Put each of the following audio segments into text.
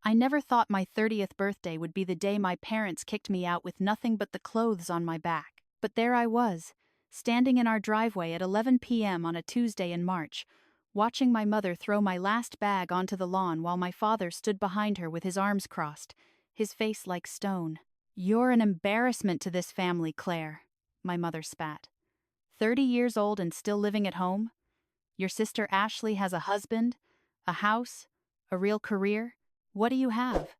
I never thought my 30th birthday would be the day my parents kicked me out with nothing but the clothes on my back. But there I was, standing in our driveway at 11 p.m. on a Tuesday in March, watching my mother throw my last bag onto the lawn while my father stood behind her with his arms crossed, his face like stone. "You're an embarrassment to this family, Claire," my mother spat. 30 years old and still living at home? Your sister Ashley has a husband, a house, a real career. What do you have?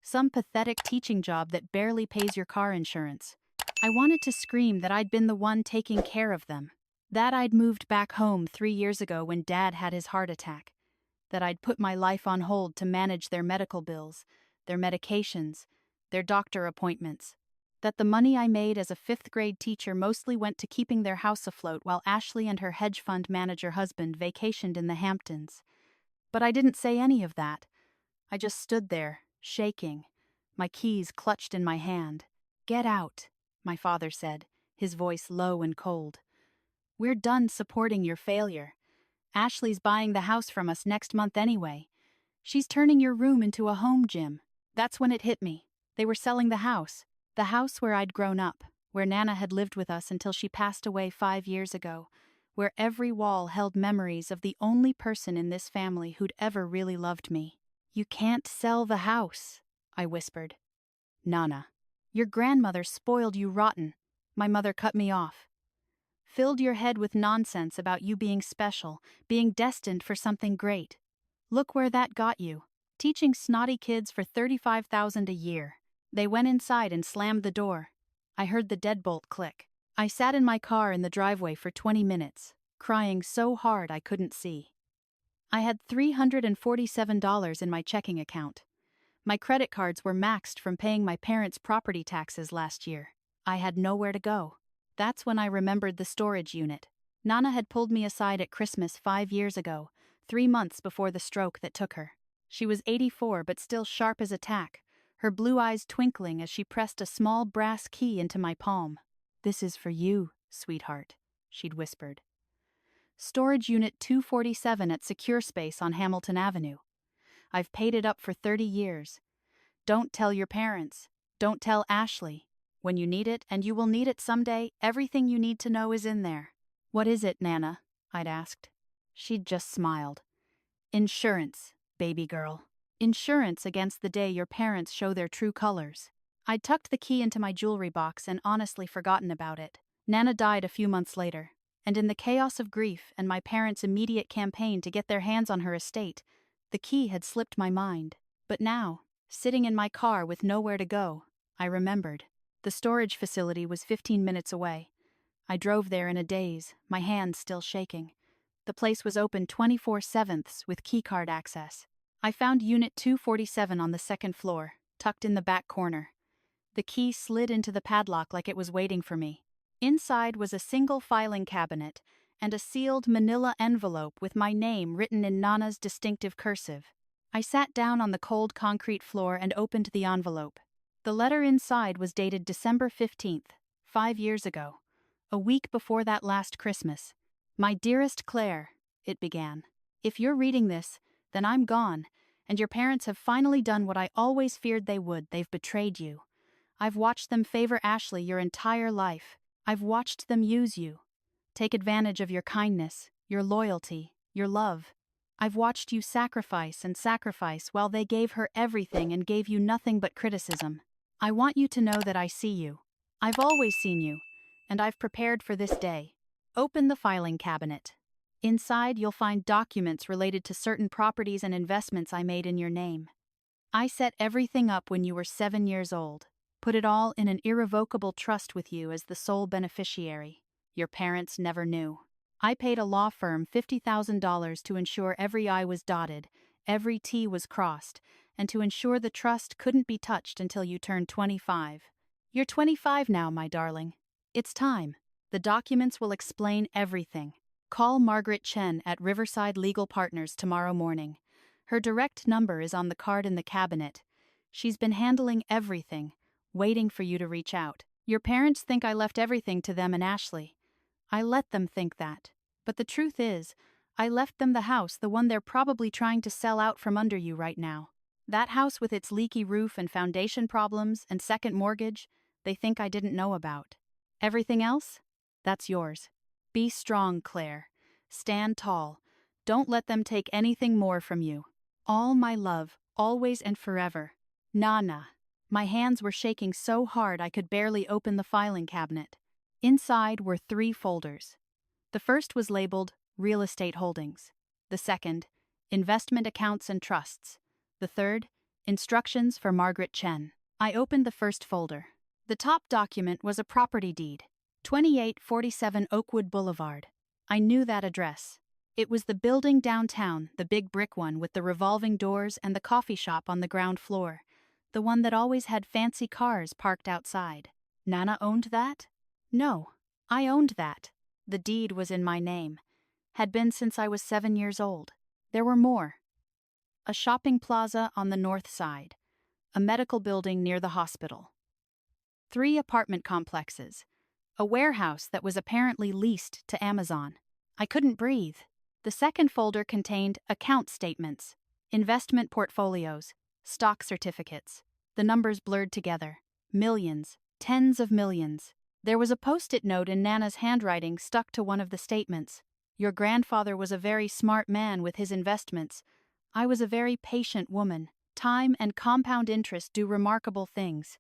Some pathetic teaching job that barely pays your car insurance. I wanted to scream that I'd been the one taking care of them. That I'd moved back home 3 years ago when Dad had his heart attack. That I'd put my life on hold to manage their medical bills, their medications, their doctor appointments. That the money I made as a 5th-grade teacher mostly went to keeping their house afloat while Ashley and her hedge fund manager husband vacationed in the Hamptons. But I didn't say any of that. I just stood there, shaking, my keys clutched in my hand. "Get out," my father said, his voice low and cold. "We're done supporting your failure. Ashley's buying the house from us next month anyway. She's turning your room into a home gym." That's when it hit me. They were selling the house where I'd grown up, where Nana had lived with us until she passed away 5 years ago, where every wall held memories of the only person in this family who'd ever really loved me. "You can't sell the house," I whispered. "Nana, your grandmother spoiled you rotten," my mother cut me off. "Filled your head with nonsense about you being special, being destined for something great. Look where that got you. Teaching snotty kids for $35,000 a year." They went inside and slammed the door. I heard the deadbolt click. I sat in my car in the driveway for 20 minutes, crying so hard I couldn't see. I had $347 in my checking account. My credit cards were maxed from paying my parents' property taxes last year. I had nowhere to go. That's when I remembered the storage unit. Nana had pulled me aside at Christmas 5 years ago, 3 months before the stroke that took her. She was 84 but still sharp as a tack, her blue eyes twinkling as she pressed a small brass key into my palm. "This is for you, sweetheart," she'd whispered. "Storage Unit 247 at Secure Space on Hamilton Avenue. I've paid it up for 30 years. Don't tell your parents. Don't tell Ashley. When you need it, and you will need it someday, everything you need to know is in there." "What is it, Nana?" I'd asked. She'd just smiled. "Insurance, baby girl. Insurance against the day your parents show their true colors." I'd tucked the key into my jewelry box and honestly forgotten about it. Nana died a few months later, and in the chaos of grief and my parents' immediate campaign to get their hands on her estate, the key had slipped my mind. But now, sitting in my car with nowhere to go, I remembered. The storage facility was 15 minutes away. I drove there in a daze, my hands still shaking. The place was open 24/7 with keycard access. I found Unit 247 on the 2nd floor, tucked in the back corner. The key slid into the padlock like it was waiting for me. Inside was a single filing cabinet and a sealed manila envelope with my name written in Nana's distinctive cursive. I sat down on the cold concrete floor and opened the envelope. The letter inside was dated December 15th, 5 years ago, a week before that last Christmas. "My dearest Claire," it began. "If you're reading this, then I'm gone, and your parents have finally done what I always feared they would. They've betrayed you. I've watched them favor Ashley your entire life. I've watched them use you, take advantage of your kindness, your loyalty, your love. I've watched you sacrifice and sacrifice while they gave her everything and gave you nothing but criticism. I want you to know that I see you. I've always seen you, and I've prepared for this day." Open the filing cabinet. Inside, you'll find documents related to certain properties and investments I made in your name. I set everything up when you were 7 years old, put it all in an irrevocable trust with you as the sole beneficiary. Your parents never knew. I paid a law firm $50,000 to ensure every I was dotted, every T was crossed, and to ensure the trust couldn't be touched until you turned 25. You're 25 now, my darling. It's time. The documents will explain everything. Call Margaret Chen at Riverside Legal Partners tomorrow morning. Her direct number is on the card in the cabinet. She's been handling everything, waiting for you to reach out. Your parents think I left everything to them and Ashley. I let them think that. But the truth is, I left them the house, the one they're probably trying to sell out from under you right now. That house with its leaky roof and foundation problems and second mortgage, they think I didn't know about. Everything else? That's yours. Be strong, Claire. Stand tall. Don't let them take anything more from you. All my love, always and forever. Nana. My hands were shaking so hard I could barely open the filing cabinet. Inside were 3 folders. The first was labeled Real Estate Holdings. The second, Investment Accounts and Trusts. The third, Instructions for Margaret Chen. I opened the first folder. The top document was a property deed, 2847 Oakwood Boulevard. I knew that address. It was the building downtown, the big brick one with the revolving doors and the coffee shop on the ground floor. The one that always had fancy cars parked outside. Nana owned that? No, I owned that. The deed was in my name. Had been since I was 7 years old. There were more. A shopping plaza on the north side. A medical building near the hospital. 3 apartment complexes. A warehouse that was apparently leased to Amazon. I couldn't breathe. The second folder contained account statements, investment portfolios, stock certificates. The numbers blurred together. Millions, tens of millions. There was a post-it note in Nana's handwriting stuck to one of the statements. Your grandfather was a very smart man with his investments. I was a very patient woman. Time and compound interest do remarkable things.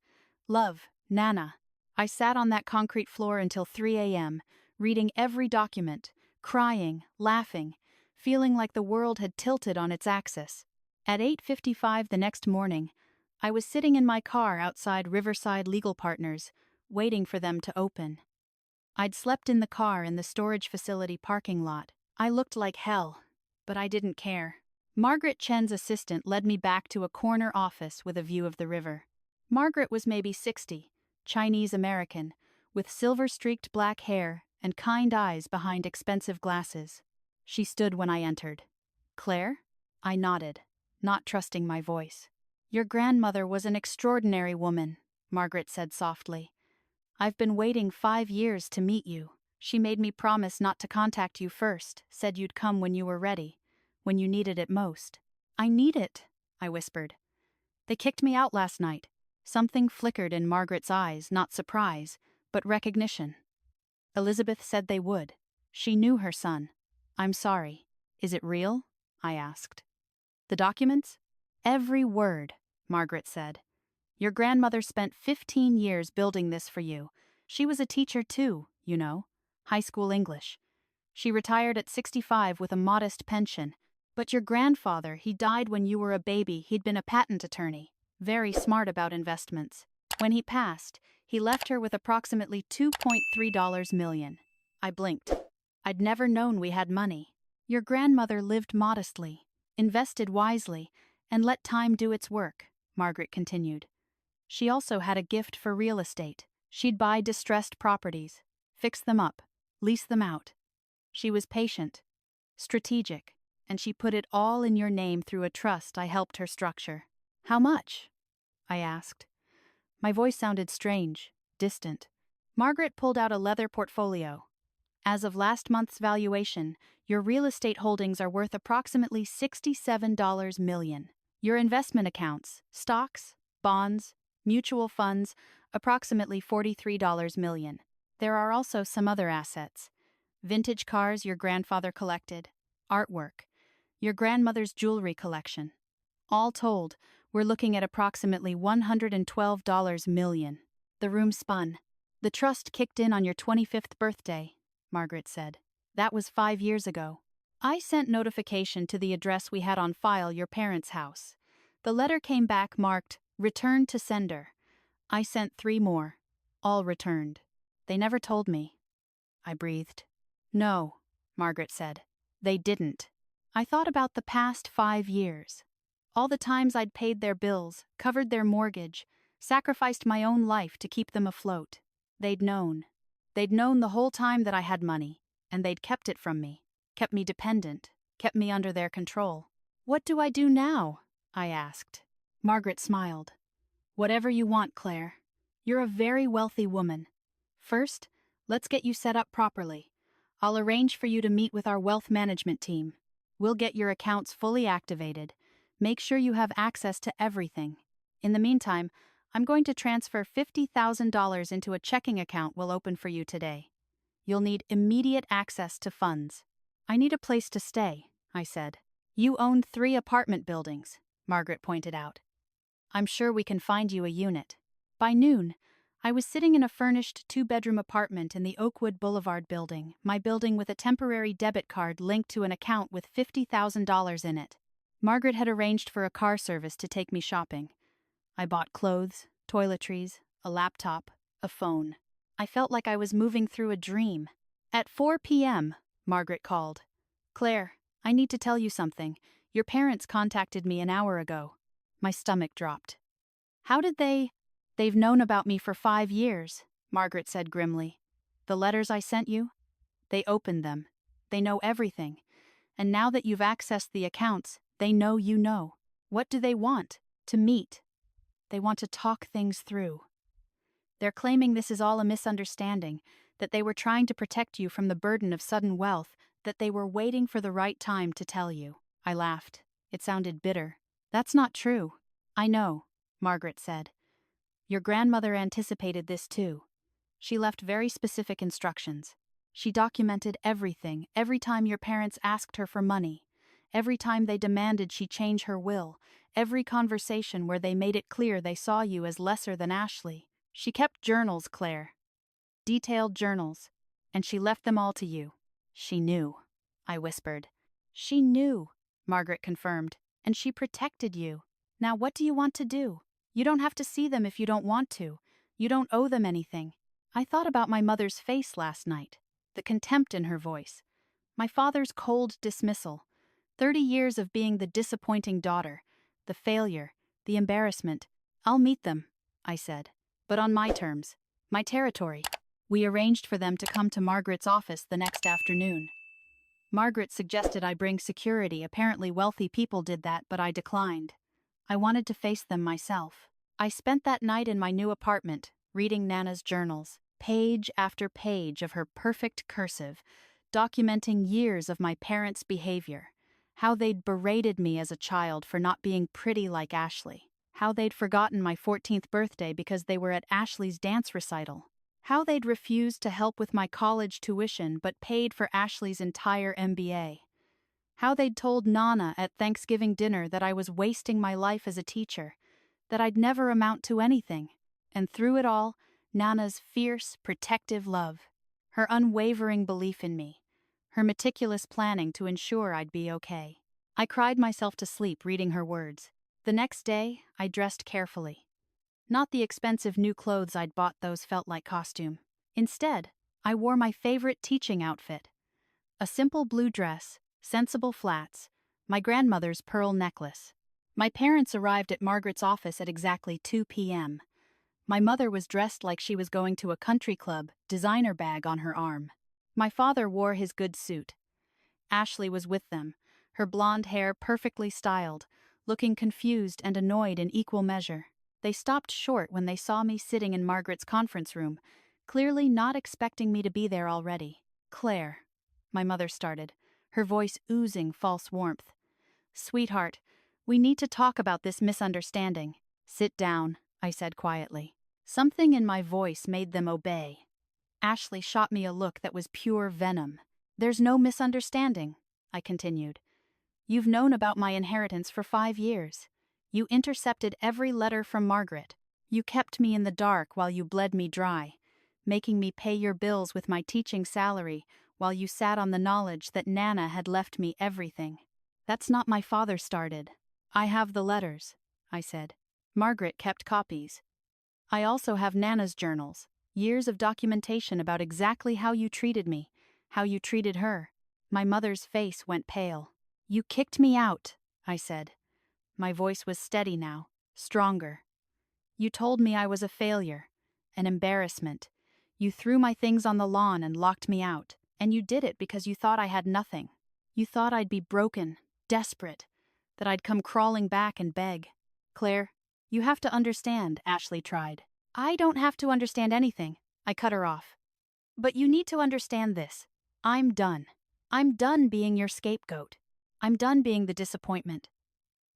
Love, Nana. I sat on that concrete floor until 3 a.m., reading every document, crying, laughing, feeling like the world had tilted on its axis. At 8:55 the next morning, I was sitting in my car outside Riverside Legal Partners, waiting for them to open. I'd slept in the car in the storage facility parking lot. I looked like hell, but I didn't care. Margaret Chen's assistant led me back to a corner office with a view of the river. Margaret was maybe 60, Chinese-American, with silver-streaked black hair and kind eyes behind expensive glasses. She stood when I entered. Claire? I nodded, not trusting my voice. Your grandmother was an extraordinary woman, Margaret said softly. I've been waiting 5 years to meet you. She made me promise not to contact you first, said you'd come when you were ready, when you needed it most. I need it, I whispered. They kicked me out last night. Something flickered in Margaret's eyes, not surprise, but recognition. Elizabeth said they would. She knew her son. I'm sorry. Is it real? I asked. The documents? Every word, Margaret said. Your grandmother spent 15 years building this for you. She was a teacher too, you know. High school English. She retired at 65 with a modest pension. But your grandfather, he died when you were a baby. He'd been a patent attorney. Very smart about investments. When he passed, he left her with approximately $2.3 million. I blinked. I'd never known we had money. Your grandmother lived modestly, invested wisely, and let time do its work, Margaret continued. She also had a gift for real estate. She'd buy distressed properties, fix them up, lease them out. She was patient, strategic, and she put it all in your name through a trust I helped her structure. How much? I asked. My voice sounded strange, distant. Margaret pulled out a leather portfolio. As of last month's valuation, your real estate holdings are worth approximately $67 million. Your investment accounts, stocks, bonds, mutual funds, approximately $43 million. There are also some other assets. Vintage cars your grandfather collected, artwork, your grandmother's jewelry collection. All told, we're looking at approximately $112 million. The room spun. The trust kicked in on your 25th birthday, Margaret said. That was 5 years ago. I sent notification to the address we had on file, your parents' house. The letter came back marked, Return to Sender. I sent 3 more. All returned. They never told me. I breathed. No, Margaret said. They didn't. I thought about the past 5 years. All the times I'd paid their bills, covered their mortgage, sacrificed my own life to keep them afloat. They'd known. They'd known the whole time that I had money, and they'd kept it from me, kept me dependent, kept me under their control. What do I do now? I asked. Margaret smiled. Whatever you want, Claire. You're a very wealthy woman. First, let's get you set up properly. I'll arrange for you to meet with our wealth management team. We'll get your accounts fully activated. Make sure you have access to everything. In the meantime, I'm going to transfer $50,000 into a checking account we'll open for you today. You'll need immediate access to funds. I need a place to stay, I said. You own 3 apartment buildings, Margaret pointed out. I'm sure we can find you a unit. By noon, I was sitting in a furnished 2-bedroom apartment in the Oakwood Boulevard building, my building with a temporary debit card linked to an account with $50,000 in it. Margaret had arranged for a car service to take me shopping. I bought clothes, toiletries, a laptop, a phone. I felt like I was moving through a dream. At 4 p.m., Margaret called. Claire, I need to tell you something. Your parents contacted me an hour ago. My stomach dropped. How did they? They've known about me for 5 years, Margaret said grimly. The letters I sent you? They opened them. They know everything. And now that you've accessed the accounts, they know you know. What do they want? To meet. They want to talk things through. They're claiming this is all a misunderstanding, that they were trying to protect you from the burden of sudden wealth, that they were waiting for the right time to tell you. I laughed. It sounded bitter. That's not true. I know, Margaret said. Your grandmother anticipated this too. She left very specific instructions. She documented everything, every time your parents asked her for money, every time they demanded she change her will, every conversation where they made it clear they saw you as lesser than Ashley. She kept journals, Claire. Detailed journals. And she left them all to you. She knew, I whispered. She knew, Margaret confirmed, and she protected you. Now what do you want to do? You don't have to see them if you don't want to. You don't owe them anything. I thought about my mother's face last night, the contempt in her voice, my father's cold dismissal, 30 years of being the disappointing daughter, the failure, the embarrassment. I'll meet them, I said, but on my terms, my territory. We arranged for them to come to Margaret's office the next afternoon. Margaret suggested I bring security. Apparently wealthy people did that, but I declined. I wanted to face them myself. I spent that night in my new apartment, reading Nana's journals, page after page of her perfect cursive, documenting years of my parents' behavior, how they'd berated me as a child for not being pretty like Ashley, how they'd forgotten my 14th birthday because they were at Ashley's dance recital, how they'd refused to help with my college tuition but paid for Ashley's entire MBA, how they'd told Nana at Thanksgiving dinner that I was wasting my life as a teacher, that I'd never amount to anything, and through it all, Nana's fierce, protective love, her unwavering belief in me, her meticulous planning to ensure I'd be okay. I cried myself to sleep reading her words. The next day, I dressed carefully. Not the expensive new clothes I'd bought, those felt like costume. Instead, I wore my favorite teaching outfit. A simple blue dress, sensible flats, my grandmother's pearl necklace. My parents arrived at Margaret's office at exactly 2 p.m. My mother was dressed like she was going to a country club, designer bag on her arm. My father wore his good suit. Ashley was with them, her blonde hair perfectly styled, looking confused and annoyed in equal measure. They stopped short when they saw me sitting in Margaret's conference room, clearly not expecting me to be there already. Claire, my mother started, her voice oozing false warmth. Sweetheart, we need to talk about this misunderstanding. Sit down, I said quietly. Something in my voice made them obey. Ashley shot me a look that was pure venom. There's no misunderstanding, I continued. You've known about my inheritance for 5 years. You intercepted every letter from Margaret. You kept me in the dark while you bled me dry, making me pay your bills with my teaching salary while you sat on the knowledge that Nana had left me everything. That's not my father started. I have the letters, I said. Margaret kept copies. I also have Nana's journals, years of documentation about exactly how you treated me, how you treated her. My mother's face went pale. You kicked me out, I said. My voice was steady now, stronger. You told me I was a failure, an embarrassment. You threw my things on the lawn and locked me out, and you did it because you thought I had nothing. You thought I'd be broken, desperate, that I'd come crawling back and beg. Claire, you have to understand, Ashley tried. I don't have to understand anything, I cut her off. But you need to understand this. I'm done. I'm done being your scapegoat. I'm done being the disappointment.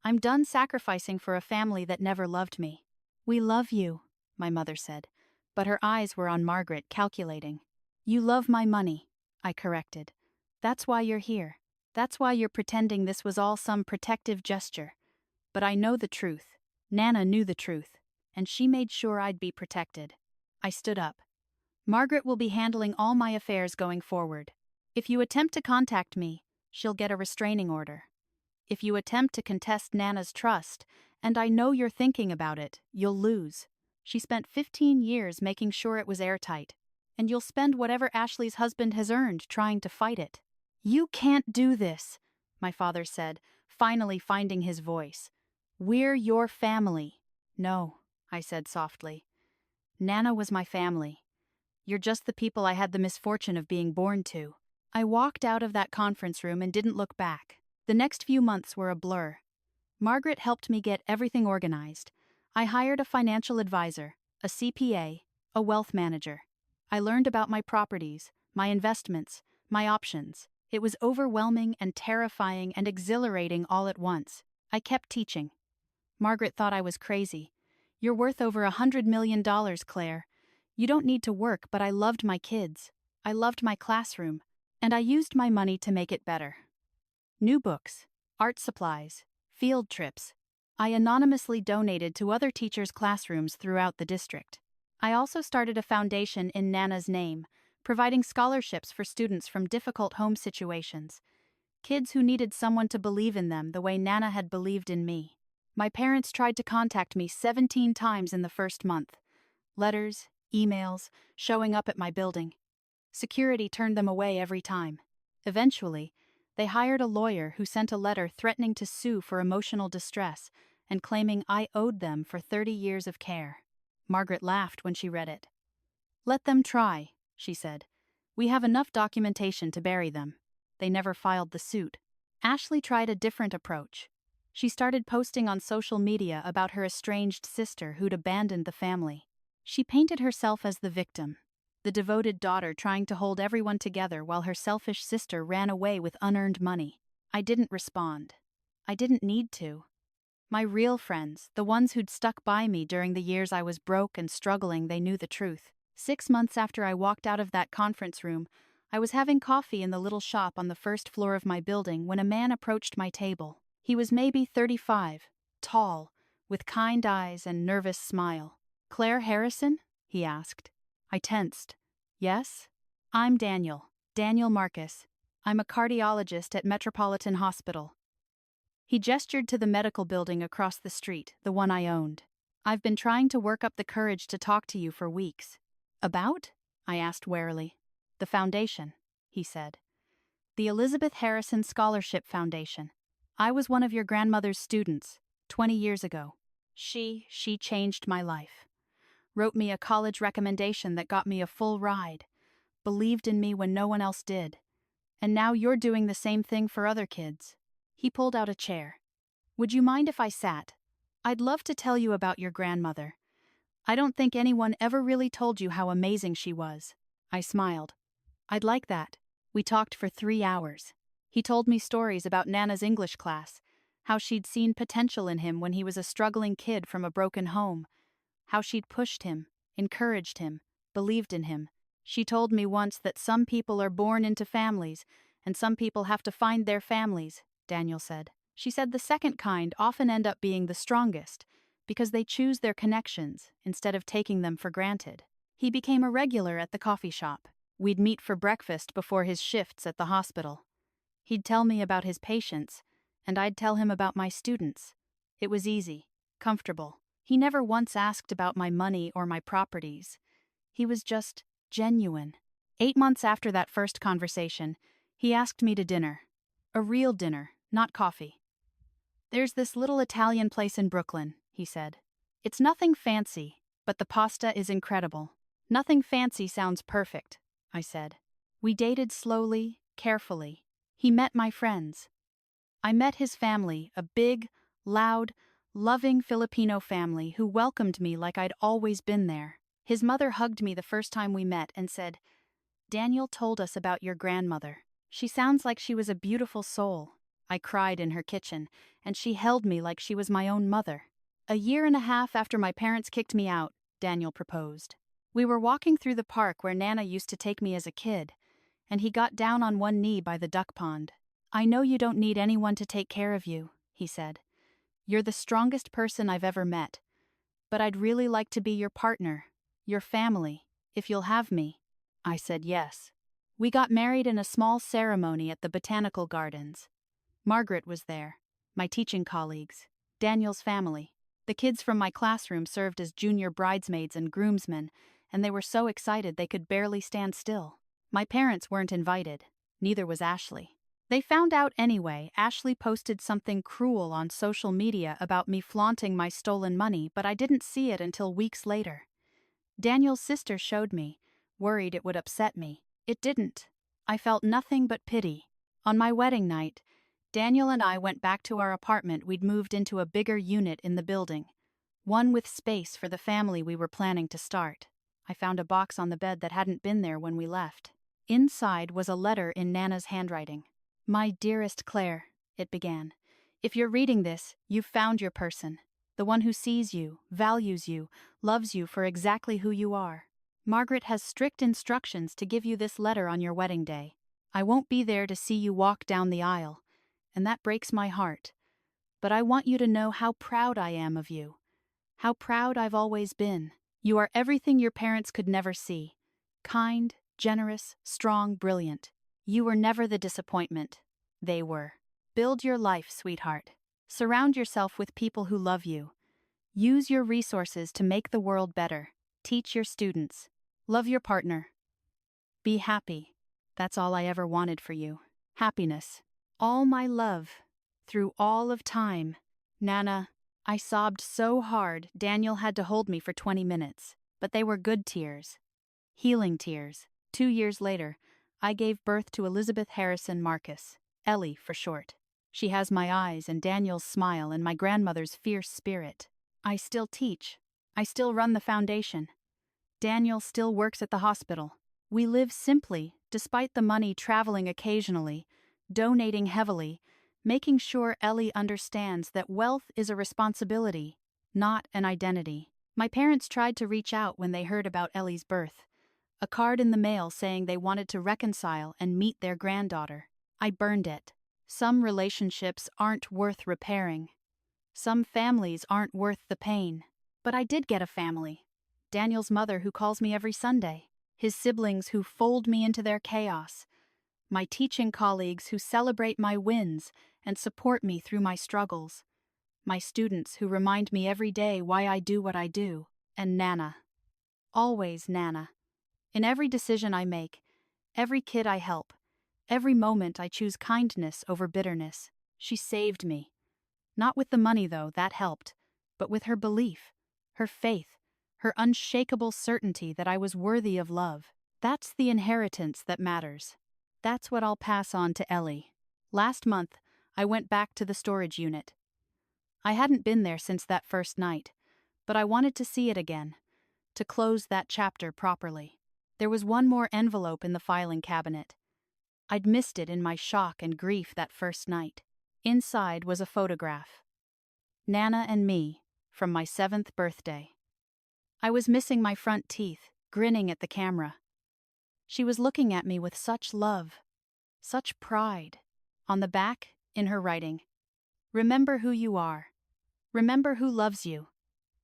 I'm done sacrificing for a family that never loved me. We love you, my mother said, but her eyes were on Margaret, calculating. You love my money, I corrected. That's why you're here. That's why you're pretending this was all some protective gesture. But I know the truth. Nana knew the truth, and she made sure I'd be protected. I stood up. Margaret will be handling all my affairs going forward. If you attempt to contact me, she'll get a restraining order. If you attempt to contest Nana's trust, and I know you're thinking about it, you'll lose. She spent 15 years making sure it was airtight, and you'll spend whatever Ashley's husband has earned trying to fight it. You can't do this, my father said, finally finding his voice. We're your family. No, I said softly. Nana was my family. You're just the people I had the misfortune of being born to. I walked out of that conference room and didn't look back. The next few months were a blur. Margaret helped me get everything organized. I hired a financial advisor, a CPA, a wealth manager. I learned about my properties, my investments, my options. It was overwhelming and terrifying and exhilarating all at once. I kept teaching. Margaret thought I was crazy. You're worth over $100 million, Claire. You don't need to work, but I loved my kids. I loved my classroom. And I used my money to make it better. New books, art supplies, field trips. I anonymously donated to other teachers' classrooms throughout the district. I also started a foundation in Nana's name, providing scholarships for students from difficult home situations. Kids who needed someone to believe in them the way Nana had believed in me. My parents tried to contact me 17 times in the first month. Letters, emails, showing up at my building. Security turned them away every time. Eventually, they hired a lawyer who sent a letter threatening to sue for emotional distress and claiming I owed them for 30 years of care. Margaret laughed when she read it. Let them try, she said. We have enough documentation to bury them. They never filed the suit. Ashley tried a different approach. She started posting on social media about her estranged sister who'd abandoned the family. She painted herself as the victim, the devoted daughter trying to hold everyone together while her selfish sister ran away with unearned money. I didn't respond. I didn't need to. My real friends, the ones who'd stuck by me during the years I was broke and struggling, they knew the truth. 6 months after I walked out of that conference room, I was having coffee in the little shop on the first floor of my building when a man approached my table. He was maybe 35, tall, with kind eyes and nervous smile. Claire Harrison? He asked. I tensed. Yes? I'm Daniel Marcus. I'm a cardiologist at Metropolitan Hospital. He gestured to the medical building across the street, the one I owned. I've been trying to work up the courage to talk to you for weeks. About? I asked warily. The foundation, he said. The Elizabeth Harrison Scholarship Foundation. I was one of your grandmother's students, 20 years ago. She changed my life. Wrote me a college recommendation that got me a full ride. Believed in me when no one else did. And now you're doing the same thing for other kids. He pulled out a chair. Would you mind if I sat? I'd love to tell you about your grandmother. I don't think anyone ever really told you how amazing she was. I smiled. I'd like that. We talked for 3 hours. He told me stories about Nana's English class, how she'd seen potential in him when he was a struggling kid from a broken home, how she'd pushed him, encouraged him, believed in him. She told me once that some people are born into families, and some people have to find their families, Daniel said. She said the second kind often end up being the strongest, because they choose their connections instead of taking them for granted. He became a regular at the coffee shop. We'd meet for breakfast before his shifts at the hospital. He'd tell me about his patients, and I'd tell him about my students. It was easy, comfortable. He never once asked about my money or my properties. He was just genuine. 8 months after that first conversation, he asked me to dinner. A real dinner, not coffee. There's this little Italian place in Brooklyn, he said. It's nothing fancy, but the pasta is incredible. Nothing fancy sounds perfect, I said. We dated slowly, carefully. He met my friends. I met his family, a big, loud, loving Filipino family who welcomed me like I'd always been there. His mother hugged me the first time we met and said, Daniel told us about your grandmother. She sounds like she was a beautiful soul. I cried in her kitchen, and she held me like she was my own mother. A year and a half after my parents kicked me out, Daniel proposed. We were walking through the park where Nana used to take me as a kid, and he got down on one knee by the duck pond. "I know you don't need anyone to take care of you," he said. "You're the strongest person I've ever met. But I'd really like to be your partner, your family, if you'll have me." I said yes. We got married in a small ceremony at the botanical gardens. Margaret was there, my teaching colleagues, Daniel's family. The kids from my classroom served as junior bridesmaids and groomsmen, and they were so excited they could barely stand still. My parents weren't invited, neither was Ashley. They found out anyway. Ashley posted something cruel on social media about me flaunting my stolen money, but I didn't see it until weeks later. Daniel's sister showed me, worried it would upset me. It didn't. I felt nothing but pity. On my wedding night, Daniel and I went back to our apartment. We'd moved into a bigger unit in the building, one with space for the family we were planning to start. I found a box on the bed that hadn't been there when we left. Inside was a letter in Nana's handwriting. "My dearest Claire," it began. "If you're reading this, you've found your person. The one who sees you, values you, loves you for exactly who you are. Margaret has strict instructions to give you this letter on your wedding day. I won't be there to see you walk down the aisle, and that breaks my heart. But I want you to know how proud I am of you. How proud I've always been. You are everything your parents could never see. Kind, generous, strong, brilliant. You were never the disappointment. They were. Build your life, sweetheart. Surround yourself with people who love you. Use your resources to make the world better. Teach your students. Love your partner. Be happy. That's all I ever wanted for you. Happiness. All my love. Through all of time. Nana." I sobbed so hard Daniel had to hold me for 20 minutes, but they were good tears. Healing tears. 2 years later, I gave birth to Elizabeth Harrison Marcus, Ellie for short. She has my eyes and Daniel's smile and my grandmother's fierce spirit. I still teach. I still run the foundation. Daniel still works at the hospital. We live simply, despite the money, traveling occasionally, donating heavily, making sure Ellie understands that wealth is a responsibility, not an identity. My parents tried to reach out when they heard about Ellie's birth. A card in the mail saying they wanted to reconcile and meet their granddaughter. I burned it. Some relationships aren't worth repairing. Some families aren't worth the pain. But I did get a family. Daniel's mother who calls me every Sunday. His siblings who fold me into their chaos. My teaching colleagues who celebrate my wins and support me through my struggles. My students who remind me every day why I do what I do. And Nana. Always Nana. In every decision I make, every kid I help, every moment I choose kindness over bitterness. She saved me. Not with the money, though, that helped, but with her belief, her faith, her unshakable certainty that I was worthy of love. That's the inheritance that matters. That's what I'll pass on to Ellie. Last month, I went back to the storage unit. I hadn't been there since that first night, but I wanted to see it again, to close that chapter properly. There was one more envelope in the filing cabinet. I'd missed it in my shock and grief that first night. Inside was a photograph. Nana and me, from my 7th birthday. I was missing my front teeth, grinning at the camera. She was looking at me with such love, such pride. On the back, in her writing, "Remember who you are. Remember who loves you.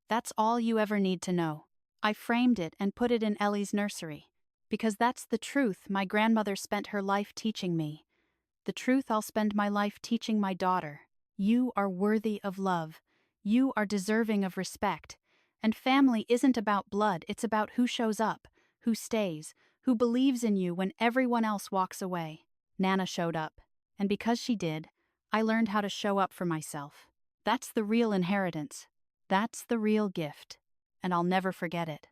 That's all you ever need to know." I framed it and put it in Ellie's nursery, because that's the truth my grandmother spent her life teaching me. The truth I'll spend my life teaching my daughter. You are worthy of love. You are deserving of respect. And family isn't about blood, it's about who shows up, who stays, who believes in you when everyone else walks away. Nana showed up, and because she did, I learned how to show up for myself. That's the real inheritance. That's the real gift, and I'll never forget it.